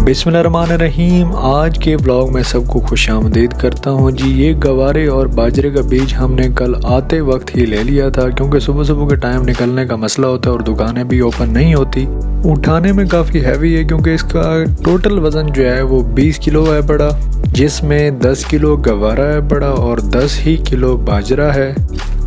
बिस्मिल्लाहिर्रहमानिर्रहीम। आज के व्लॉग में सबको खुशामदीद करता हूँ जी। ये गवारे और बाजरे का बीज हमने कल आते वक्त ही ले लिया था, क्योंकि सुबह सुबह के टाइम निकलने का मसला होता है और दुकानें भी ओपन नहीं होती। उठाने में काफ़ी हैवी है, क्योंकि इसका टोटल वज़न जो है वो 20 किलो है बड़ा, जिसमें 10 किलो गवारा है बड़ा और 10 ही किलो बाजरा है।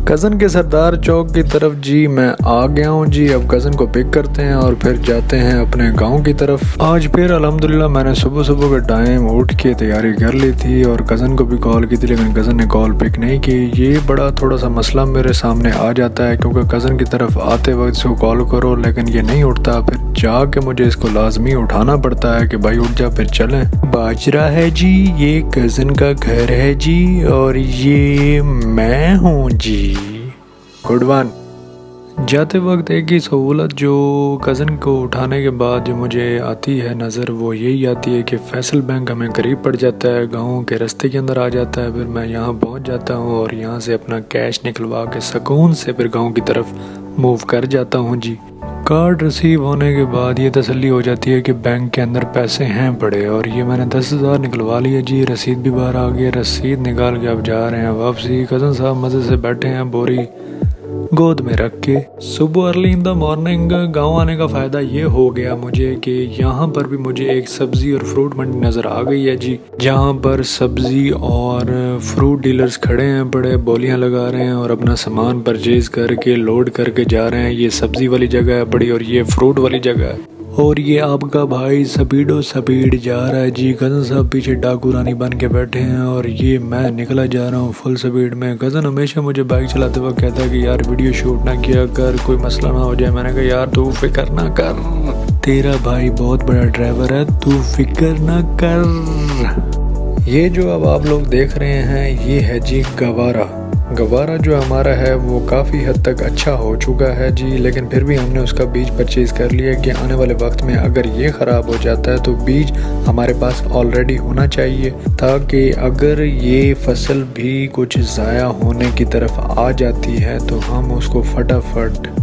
कज़न के सरदार चौक की तरफ जी मैं आ गया हूँ जी। अब कज़न को पिक करते हैं और फिर जाते हैं अपने गांव की तरफ। आज फिर अल्हम्दुलिल्लाह मैंने सुबह सुबह के टाइम उठ के तैयारी कर ली थी और कज़न को भी कॉल की थी, लेकिन कज़न ने कॉल पिक नहीं की। ये बड़ा थोड़ा सा मसला मेरे सामने आ जाता है, क्योंकि कज़न की तरफ आते वक्त इसको कॉल करो लेकिन ये नहीं उठता। फिर जाके मुझे इसको लाजमी उठाना पड़ता है कि भाई उठ जा, फिर चलें। बाजरा है जी, ये कज़न का घर है जी, और ये मैं हूँ जी। Good one. जाते वक्त एक ही सहूलत जो कज़न को उठाने के बाद जो मुझे आती है नज़र, वो यही आती है कि फैसल बैंक हमें करीब पड़ जाता है, गाँव के रास्ते के अंदर आ जाता है। फिर मैं यहाँ पहुँच जाता हूँ और यहाँ से अपना कैश निकलवा के सुकून से फिर गाँव की तरफ मूव कर जाता हूँ जी। कार्ड रिसीव होने के बाद ये तसल्ली हो जाती है कि बैंक के अंदर पैसे हैं पड़े, और ये मैंने 10,000 निकलवा लिया जी। रसीद भी बाहर आ गई, रसीद निकाल के अब जा रहे हैं वापसी। कज़न साहब मज़े से बैठे हैं बोरी गोद में रख के। सुबह अर्ली इन द मॉर्निंग गांव आने का फ़ायदा ये हो गया मुझे कि यहाँ पर भी मुझे एक सब्ज़ी और फ्रूट मंडी नज़र आ गई है जी, जहाँ पर सब्ज़ी और फ्रूट डीलर्स खड़े हैं, बड़े बोलियाँ लगा रहे हैं और अपना सामान परचेज़ करके लोड करके जा रहे हैं। ये सब्ज़ी वाली जगह है बड़ी और ये फ्रूट वाली जगह है, और ये आपका भाई स्पीडो स्पीड जा रहा है जी। कज़न साहब पीछे डाकू रानी बन के बैठे हैं और ये मैं निकला जा रहा हूँ फुल स्पीड में। कज़न हमेशा मुझे बाइक चलाते वक्त कहता है कि यार वीडियो शूट ना किया कर, कोई मसला ना हो जाए। मैंने कहा यार तू फिक्र ना कर, तेरा भाई बहुत बड़ा ड्राइवर है, तू फिक्र ना कर। ये जो अब आप लोग देख रहे हैं ये है जी गवारा। गवारा जो हमारा है वो काफ़ी हद तक अच्छा हो चुका है जी, लेकिन फिर भी हमने उसका बीज परचेज़ कर लिया कि आने वाले वक्त में अगर ये ख़राब हो जाता है तो बीज हमारे पास ऑलरेडी होना चाहिए, ताकि अगर ये फसल भी कुछ ज़ाया होने की तरफ आ जाती है तो हम उसको फटाफट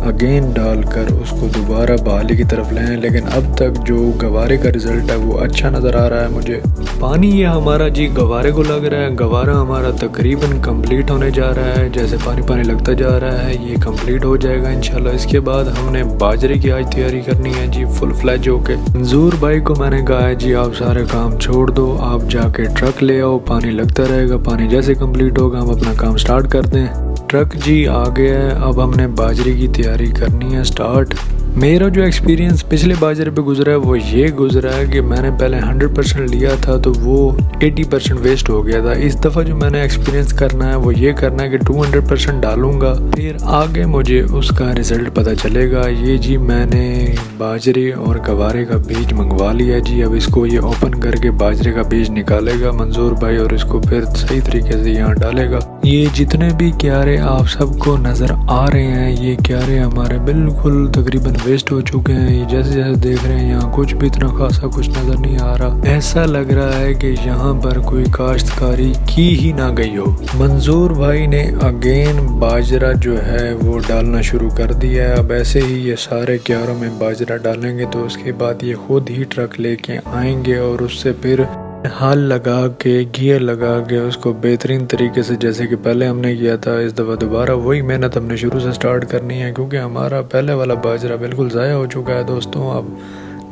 अगेन डालकर उसको दोबारा बहाली की तरफ लें। लेकिन अब तक जो गवारे का रिज़ल्ट है वो अच्छा नज़र आ रहा है मुझे। पानी ये हमारा जी गवारे को लग रहा है। गवारा हमारा तकरीबन कंप्लीट होने जा रहा है, जैसे पानी पानी लगता जा रहा है ये कंप्लीट हो जाएगा इंशाल्लाह। इसके बाद हमने बाजरे की आज तैयारी करनी है जी फुल फ्लैज होके। मंजूर भाई को मैंने कहा है जी आप सारे काम छोड़ दो, आप जाके ट्रक ले आओ, पानी लगता रहेगा, पानी जैसे कंप्लीट होगा हम अपना काम स्टार्ट कर दें। ट्रक जी आ गया है, अब हमने बाजरे की तैयारी करनी है स्टार्ट। मेरा जो एक्सपीरियंस पिछले बाजरे पे गुजरा है वो ये गुजरा है कि मैंने पहले 100% लिया था तो वो 80% वेस्ट हो गया था। इस दफ़ा जो मैंने एक्सपीरियंस करना है वो ये करना है कि 200% डालूंगा, फिर आगे मुझे उसका रिज़ल्ट पता चलेगा। ये जी मैंने बाजरे और गवारे का बीज मंगवा लिया जी। अब इसको ये ओपन करके बाजरे का बीज निकालेगा मंजूर भाई और इसको फिर सही तरीके से यहाँ डालेगा। ये जितने भी क्यारे आप सबको नज़र आ रहे हैं ये क्यारे हमारे बिल्कुल तकरीबन वेस्ट हो चुके हैं। ये जैसे जैसे देख रहे हैं यहाँ कुछ भी इतना खासा कुछ नज़र नहीं आ रहा। ऐसा लग रहा है कि यहाँ पर कोई काश्तकारी की ही ना गई हो। मंजूर भाई ने अगेन बाजरा जो है वो डालना शुरू कर दिया है। अब ऐसे ही ये सारे क्यारों में बाजरा डालेंगे तो उसके बाद ये खुद ही ट्रक लेके आएंगे और उससे फिर हाल लगा के गियर लगा के उसको बेहतरीन तरीके से जैसे कि पहले हमने किया था इस दफ़ा दोबारा वही मेहनत हमने शुरू से स्टार्ट करनी है, क्योंकि हमारा पहले वाला बाजरा बिल्कुल ज़ाया हो चुका है दोस्तों। अब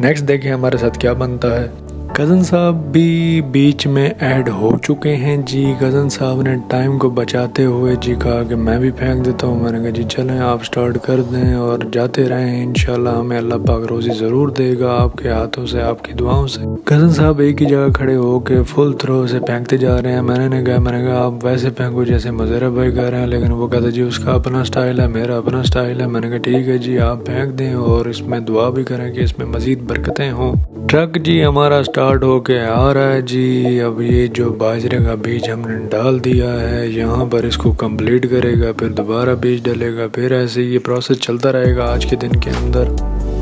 नेक्स्ट देखें हमारे साथ क्या बनता है। कज़न साहब भी बीच में ऐड हो चुके हैं जी। कज़न साहब ने टाइम को बचाते हुए जी कहा कि मैं भी फेंक देता हूँ। मैंने कहा जी चलें आप स्टार्ट कर दें और जाते रहें, इंशाल्लाह हमें अल्लाह पाक रोज़ी ज़रूर देगा आपके हाथों से, आपकी दुआओं से। कज़न साहब एक ही जगह खड़े होकर फुल थ्रो से फेंकते जा रहे हैं। मैंने कहा आप वैसे फेंको जैसे मुज़ेरा भाई कर रहे हैं, लेकिन वो कहते जी उसका अपना स्टाइल है, मेरा अपना स्टाइल है। मैंने कहा ठीक है जी आप फेंक दें और इसमें दुआ भी करें कि इसमें मज़ीद बरकतें हों। ट्रक जी हमारा स्टार्ट होके आ रहा है जी। अब ये जो बाजरे का बीज हमने डाल दिया है यहाँ पर इसको कंप्लीट करेगा, फिर दोबारा बीज डालेगा, फिर ऐसे ये प्रोसेस चलता रहेगा आज के दिन के अंदर।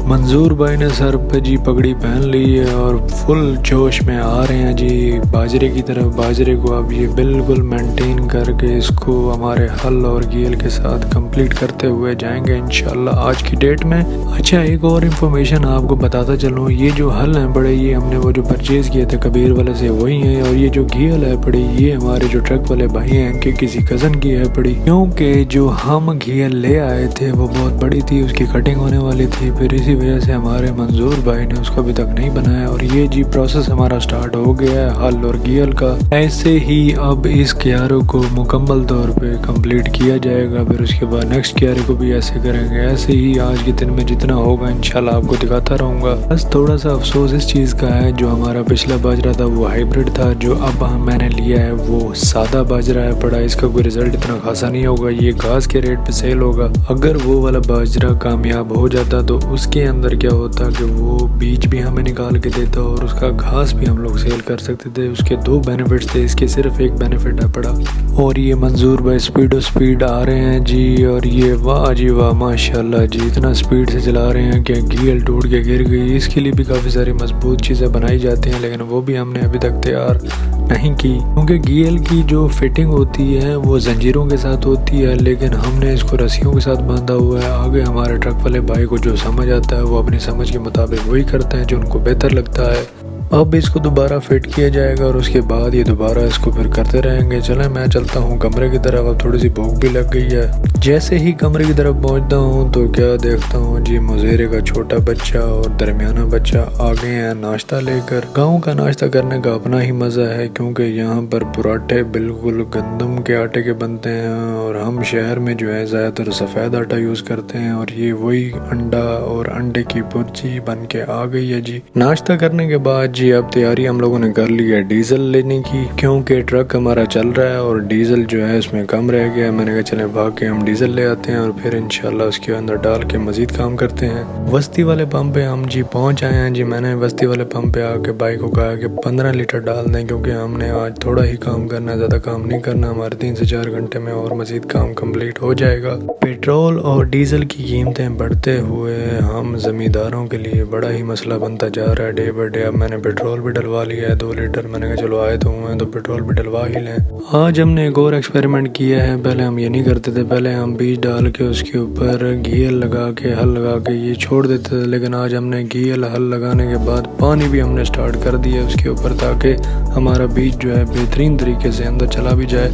मंजूर भाई ने सर पे जी पगड़ी पहन ली है और फुल जोश में आ रहे हैं जी बाजरे की तरफ। बाजरे को अब ये बिल्कुल मेंटेन करके इसको हमारे हल और गील के साथ कंप्लीट करते हुए जाएंगे इंशाल्लाह आज की डेट में। अच्छा, एक और इन्फॉर्मेशन आपको बताता चलूँ, ये जो हल हैं बड़े, ये हमने वो जो परचेज़ किए थे कबीर वाले से वही हैं, और ये जो गील है बड़ी, ये हमारे जो ट्रक वाले भाई हैं कि किसी कज़न की है बड़ी, क्योंकि जो हम गील ले आए थे वो बहुत बड़ी थी, उसकी कटिंग होने वाली थी, फिर इसी वजह से हमारे मंजूर भाई ने उसको अभी तक नहीं बनाया। और ये जी प्रोसेस हमारा स्टार्ट हो गया है हल और गील का। ऐसे ही अब इस क्यारे को मुकम्मल तौर पे कंप्लीट किया जाएगा, फिर उसके बाद नेक्स्ट क्यारे को भी ऐसे करेंगे। ऐसे ही आज के दिन में जितना होगा इंशाल्लाह आपको दिखाता रहूँगा। बस थोड़ा सा अफसोस इस चीज़ का है, जो हमारा पिछला बाजरा था वो हाइब्रिड था, जो अब मैंने लिया है वो सादा बाजरा है पड़ा। इसका कोई रिजल्ट इतना खासा नहीं होगा, ये घास के रेट पे सेल होगा। अगर वो वाला बाजरा कामयाब हो जाता तो उसके अंदर क्या होता कि वो बीज भी हमें निकाल के देता और उसका घास भी हम लोग सेल कर सकते थे। उसके दो बेनिफिट्स थे, इसके सिर्फ एक बेनिफिट है पड़ा। और ये मंजूर भाई स्पीड आ रहे हैं जी, और ये वाह जी वाह माशाल्लाह जी, इतना स्पीड से चला रहे हैं कि गील टूट के गिर गई। इसके लिए भी काफ़ी सारी मजबूत चीज़ें बनाई जाती हैं, लेकिन वो भी हमने अभी तक तैयार नहीं की, क्योंकि गील की जो फिटिंग होती है वो जंजीरों के साथ होती है, लेकिन हमने इसको रस्सियों के साथ बांधा हुआ है। आगे हमारे ट्रक वाले भाई को जो समझ आता है वो अपनी समझ के मुताबिक वही करते हैं जो उनको बेहतर लगता है। अब इसको दोबारा फिट किया जाएगा और उसके बाद ये दोबारा इसको फिर करते रहेंगे। चलें मैं चलता हूँ कमरे की तरफ, अब थोड़ी सी भूख भी लग गई है। जैसे ही कमरे की तरफ पहुँचता हूँ तो क्या देखता हूँ जी, मुजेरे का छोटा बच्चा और दरमियाना बच्चा आ गए हैं नाश्ता लेकर। गाँव का नाश्ता करने का अपना ही मज़ा है, क्योंकि यहाँ पर पराठे बिल्कुल गंदम के आटे के बनते हैं और हम शहर में जो है ज़्यादातर सफ़ेद आटा यूज़ करते हैं। और ये वही अंडा और अंडे की भुर्जी बन के आ गई है जी। नाश्ता करने के बाद जी अब तैयारी हम लोगों ने कर ली है डीजल लेने की, क्योंकि ट्रक हमारा चल रहा है और डीजल जो है उसमें कम रह गया है। मैंने कहा चले भाग के हम डीजल ले आते हैं और फिर इंशाल्लाह उसके अंदर डाल के मजीद काम करते हैं। बस्ती वाले पंप पे हम जी पहुंच आए हैं जी। मैंने बस्ती वाले पंप पे आके बाइक को कहा कि 15 लीटर डाल दें, क्योंकि हमने आज थोड़ा ही काम करना है, ज़्यादा काम नहीं करना। हमारे 3 से 4 घंटे में और मजीद काम कम्प्लीट हो जाएगा। पेट्रोल और डीजल की कीमतें बढ़ते हुए हम ज़मींदारों के लिए बड़ा ही मसला बनता जा रहा है डे बाई डे। अब मैंने पेट्रोल भी डलवा लिया है 2 लीटर। मैंने कहा चलो आए तो हुए तो पेट्रोल भी डलवा ही लें। आज हमने एक और एक्सपेरिमेंट किया है। पहले हम ये नहीं करते थे, पहले हम बीज डाल के उसके ऊपर घील लगा के हल लगा के ये छोड़ देते थे, लेकिन आज हमने घील हल लगाने के बाद पानी भी हमने स्टार्ट कर दिया उसके ऊपर, ताकि हमारा बीज जो है बेहतरीन तरीके से अंदर चला भी जाए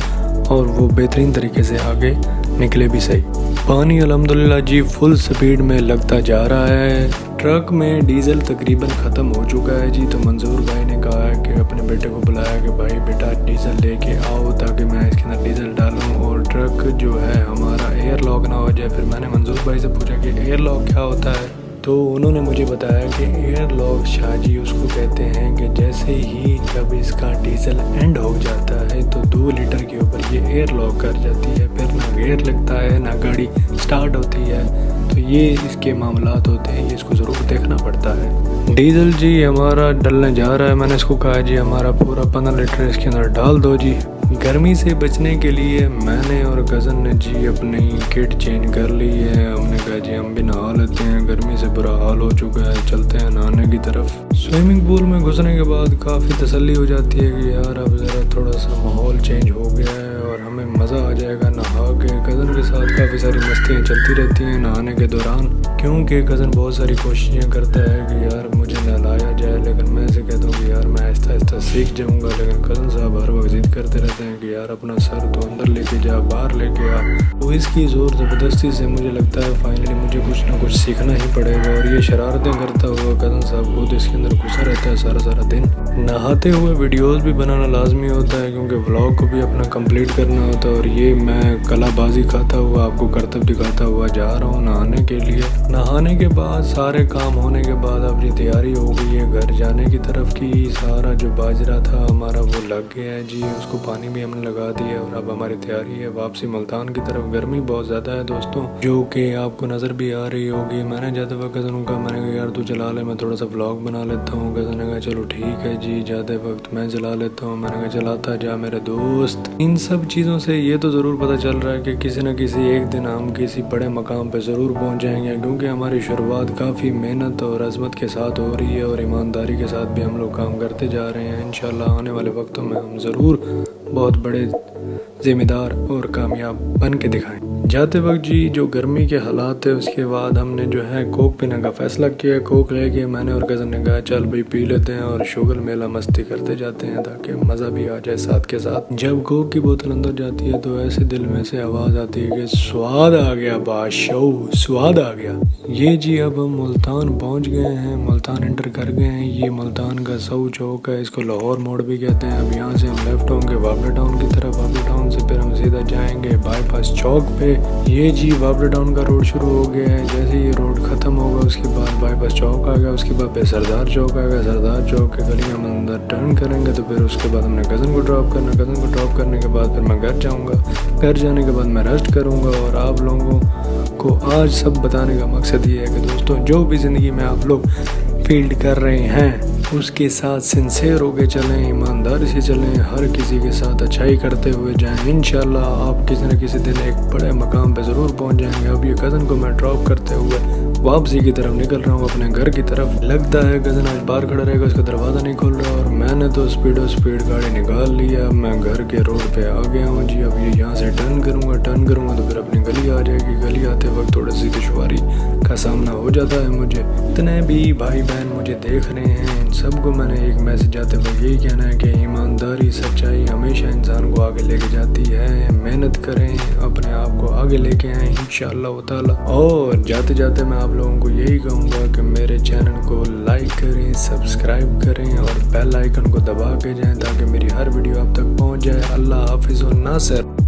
और वो बेहतरीन तरीके से आगे निकले भी सही। पानी अल्हम्दुलिल्लाह जी फुल स्पीड में लगता जा रहा है। ट्रक में डीज़ल तकरीबन ख़त्म हो चुका है जी। तो मंजूर भाई ने कहा है कि अपने बेटे को बुलाया कि भाई बेटा डीज़ल लेके आओ ताकि मैं इसके अंदर डीज़ल डालूं और ट्रक जो है हमारा एयर लॉक ना हो जाए। फिर मैंने मंजूर भाई से पूछा कि एयर लॉक क्या होता है, तो उन्होंने मुझे बताया कि एयर लॉक शाहजी उसको कहते हैं कि जैसे ही जब इसका डीज़ल एंड हो जाता है तो 2 लीटर के ऊपर ये एयर लॉक कर जाती है, फिर ना गेयर लगता है ना गाड़ी स्टार्ट होती है। तो ये इसके मामलात होते हैं, ये इसको ज़रूर देखना पड़ता है। डीज़ल जी हमारा डलने जा रहा है। मैंने इसको कहा जी हमारा पूरा 15 लीटर इसके अंदर डाल दो जी। गर्मी से बचने के लिए मैंने और कज़न ने जी अपनी किट चेंज कर ली है। हमने कहा जी हम भी नहा लेते हैं, गर्मी से बुरा हाल हो चुका है, चलते हैं नहाने की तरफ। स्विमिंग पूल में घुसने के बाद काफ़ी तसल्ली हो जाती है कि यार अब ज़रा थोड़ा सा माहौल चेंज हो गया है और हमें मज़ा आ जाएगा नहा के। कज़न के साथ काफ़ी सारी मस्तियाँ चलती रहती हैं नहाने के दौरान, क्योंकि कज़न बहुत सारी कोशिशें करता है कि यार मुझे नहलाया जाए, लेकिन मैं ऐसे कहता हूँ कि यार मैं आहिस्ता आहिस्ता सीख जाऊँगा। लेकिन कज़न साहब हर वक्त जिद करते रहते हैं कि यार अपना सर तो अंदर लेके जा, बाहर लेके आ। तो इसकी ज़ोर ज़बरदस्ती से मुझे लगता है फाइनली मुझे कुछ ना कुछ सीखना ही पड़ेगा। और ये शरारतें करता हुआ कज़न साहब खुद इसके अंदर घुसा रहता है सारा दिन। नहाते हुए वीडियोस भी बनाना लाजमी होता है, क्योंकि व्लॉग को भी अपना कंप्लीट करना होता है। और ये मैं कलाबाजी खाता हुआ आपको करतब दिखाता हुआ जा रहा हूँ नहाने के लिए। नहाने के बाद सारे काम होने के बाद अब ये तैयारी हो गई है घर जाने की तरफ की। सारा जो बाजरा था हमारा वो लग गया है जी, उसको पानी भी हमने लगा दिया और अब हमारी तैयारी है वापसी मुल्तान की तरफ। गर्मी बहुत ज़्यादा है दोस्तों, जो कि आपको नज़र भी आ रही होगी। मैंने ज़्यादा वक्त कज़न का मैंने कहा यार तू चला ले, मैं थोड़ा सा व्लॉग बना लेता हूँ। कज़न ने कहा चलो ठीक है जी, ज़्यादा वक्त मैं चला लेता हूँ। मैंने कहा चलाता जा मेरे दोस्त। इन सब चीज़ों वीडियो से ये तो ज़रूर पता चल रहा है कि किसी न किसी एक दिन हम किसी बड़े मकाम पे ज़रूर पहुंच जाएंगे, क्योंकि हमारी शुरुआत काफ़ी मेहनत और अज़मत के साथ हो रही है और ईमानदारी के साथ भी हम लोग काम करते जा रहे हैं। इंशाल्लाह आने वाले वक्तों में हम ज़रूर बहुत बड़े ज़िम्मेदार और कामयाब बन के दिखाएं। जाते वक्त जी जो गर्मी के हालात है उसके बाद हमने जो है कोक पीने का फ़ैसला किया। कोक लेके मैंने और कज़न ने कहा चल भाई पी लेते हैं और शुगर मेला मस्ती करते जाते हैं ताकि मज़ा भी आ जाए साथ के साथ। जब कोक की बोतल अंदर जाती है तो ऐसे दिल में से आवाज़ आती है कि स्वाद आ गया बादशाह, स्वाद आ गया। ये जी अब हम मुल्तान पहुँच गए हैं, मुल्तान एंटर कर गए हैं। ये मुल्तान का सऊ चौक है, इसको लाहौर मोड़ भी कहते हैं। अब यहाँ से हम लेफ्ट होंगे वापडा टाउन की तरफ, वापडा टाउन से फिर हम सीधा जाएंगे बाईपास चौक पे। ये जी वापडा टाउन का रोड शुरू हो गया है। जैसे ये रोड ख़त्म होगा उसके बाद बाईपास चौक आ गया, उसके बाद फिर सरदार चौक आ गया। सरदार चौक के गली हम अंदर टर्न करेंगे तो फिर उसके बाद हमने कज़न को ड्रॉप करना। कज़न को ड्रॉप करने के बाद फिर मैं घर जाऊँगा। घर जाने के बाद मैं रेस्ट करूँगा। और आप लोगों को आज सब बताने का मकसद ये है कि दोस्तों जो भी ज़िंदगी में आप लोग फील्ड कर रहे हैं उसके साथ सिंसेयर होके चलें, ईमानदारी से चलें, हर किसी के साथ अच्छाई करते हुए जाएं। इंशाल्लाह आप किसी न किसी दिन एक बड़े मकाम पे ज़रूर पहुंच जाएंगे। अब ये कज़न को मैं ड्रॉप करते हुए वापसी की तरफ निकल रहा हूँ अपने घर की तरफ। लगता है कज़न आज बाहर खड़ा रहेगा, उसका दरवाज़ा नहीं खुल रहा और मैंने तो स्पीड गाड़ी निकाल लिया। मैं घर के रोड पे आ गया हूँ जी। अब ये यहाँ से टर्न करूँगा तो फिर अपनी गली आ जाएगी। गली आते वक्त थोड़ी सी दुश्वारी का सामना हो जाता है मुझे। इतने भी भाई बहन मुझे देख रहे हैं, इन सबको मैंने एक मैसेज आते वक्त यही कहना है कि ईमानदारी सच्चाई हमेशा इंसान को आगे लेके जाती है। मेहनत करें, अपने आप को आगे लेके आएँ इंशाअल्लाह ताला। और जाते जाते मैं आप लोगों को यही कहूँगा कि मेरे चैनल को लाइक करें, सब्सक्राइब करें और बेल आइकन को दबा के जाएं ताकि मेरी हर वीडियो आप तक पहुँच जाए। अल्लाह हाफिज़ और नासिर।